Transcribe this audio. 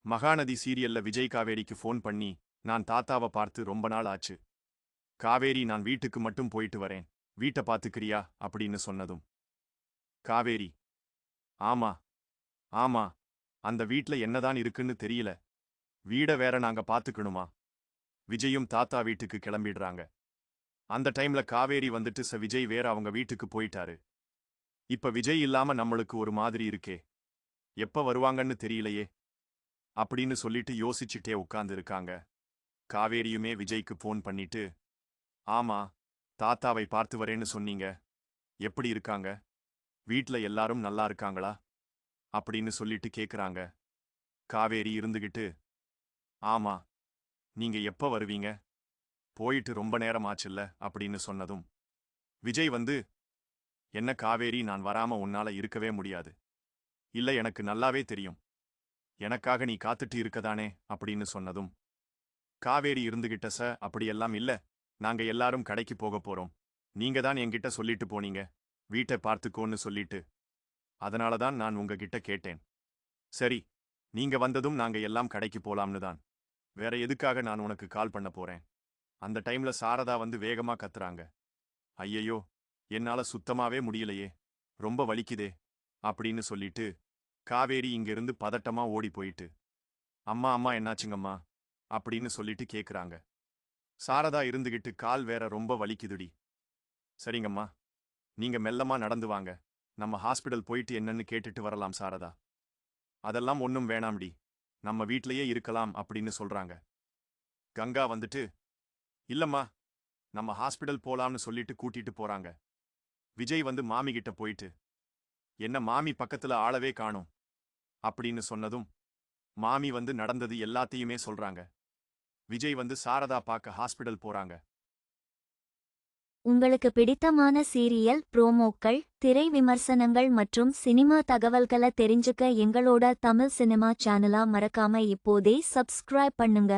மகாநதி சீரியல்ல விஜய் காவேரிக்கு ஃபோன் பண்ணி, நான் தாத்தாவ பார்த்து ரொம்ப நாள் ஆச்சு. காவேரி, நான் வீட்டுக்கு மட்டும் போயிட்டு வரேன், வீட்டை பாத்துக்கிறியா அப்படின்னு சொன்னதும் காவேரி, ஆமா ஆமா, அந்த வீட்ல என்னதான் இருக்குன்னு தெரியல, வீட வேற நாங்க பாத்துக்கணுமா? விஜயும் தாத்தா வீட்டுக்கு கிளம்பிடுறாங்க. அந்த டைம்ல காவேரி வந்துட்டு விஜய் வேற அவங்க வீட்டுக்கு போயிட்டாரு. இப்ப விஜய் இல்லாம நம்மளுக்கு ஒரு மாதிரி இருக்கே, எப்ப வருவாங்கன்னு தெரியலையே அப்படின்னு சொல்லிட்டு யோசிச்சுட்டே உட்கார்ந்து இருக்காங்க. காவேரியுமே விஜய்க்கு போன் பண்ணிட்டு, ஆமா, தாத்தாவை பார்த்து வரேன்னு சொன்னீங்க, எப்படி இருக்காங்க, வீட்ல எல்லாரும் நல்லா இருக்காங்களா அப்படின்னு சொல்லிட்டு கேக்குறாங்க. காவேரி இருந்துகிட்டு, ஆமா, நீங்க எப்ப வருவீங்க, போயிட்டு ரொம்ப நேரம் ஆச்சுல்ல அப்படின்னு சொன்னதும் விஜய் வந்து, என்ன காவேரி, நான் வராம உன்னால இருக்கவே முடியாது, இல்ல எனக்கு நல்லாவே தெரியும், எனக்காக நீ காத்துட்டு இருக்கதானே அப்படின்னு சொன்னதும் காவேரி இருந்துகிட்ட, அப்படியெல்லாம் இல்ல, நாங்க எல்லாரும் கடைக்கு போக போறோம், நீங்க தான் என்கிட்ட சொல்லிட்டு போனீங்க வீட்டை பார்த்துக்கோன்னு சொல்லிட்டு, அதனால தான் நான் உங்ககிட்ட கேட்டேன். சரி, நீங்க வந்ததும் நாங்க எல்லாம் கடைக்கு போலாம்னு தான், வேற எதுக்காக நான் உனக்கு கால் பண்ண போறேன். அந்த டைம்ல சாரதா வந்து வேகமா கத்துறாங்க. ஐயையோ, என்னால சுத்தமாவே முடியலையே, ரொம்ப வலிக்குதே அப்படின்னு சொல்லிட்டு காவேரி இங்கிருந்து பதட்டமா ஓடி போயிட்டு, அம்மா அம்மா என்னாச்சுங்கம்மா அப்படின்னு சொல்லிட்டு கேக்குறாங்க. சாரதா இருந்துகிட்டு, கால் வேற ரொம்ப வலிக்குதுடி. சரிங்கம்மா, நீங்க மெல்லமா நடந்து வாங்க, நம்ம ஹாஸ்பிடல் போயிட்டு என்னன்னு கேட்டுட்டு வரலாம் சாரதா. அதெல்லாம் ஒன்னும் வேணாம்டி, நம்ம வீட்லயே இருக்கலாம் அப்படின்னு சொல்றாங்க. கங்கா வந்துட்டு, இல்லம்மா, நம்ம ஹாஸ்பிடல் போலாம்னு சொல்லிட்டு கூட்டிட்டு போறாங்க. விஜய் வந்து மாமி கிட்ட போயிட்டு, என்ன மாமி பக்கத்துல ஆளவே காணோம் அப்படின்னு சொன்னதும் மாமி வந்து நடந்தது எல்லாத்தையுமே சொல்றாங்க. விஜய் வந்து சாரதா பார்க்க ஹாஸ்பிடல் போறாங்க. உங்களுக்கு பிடித்தமான சீரியல் ப்ரோமோக்கள், திரை விமர்சனங்கள் மற்றும் சினிமா தகவல்களை தெரிஞ்சுக்க எங்களோட தமிழ் சினிமா சேனலை மறக்காம இப்போதே சப்ஸ்கிரைப் பண்ணுங்க.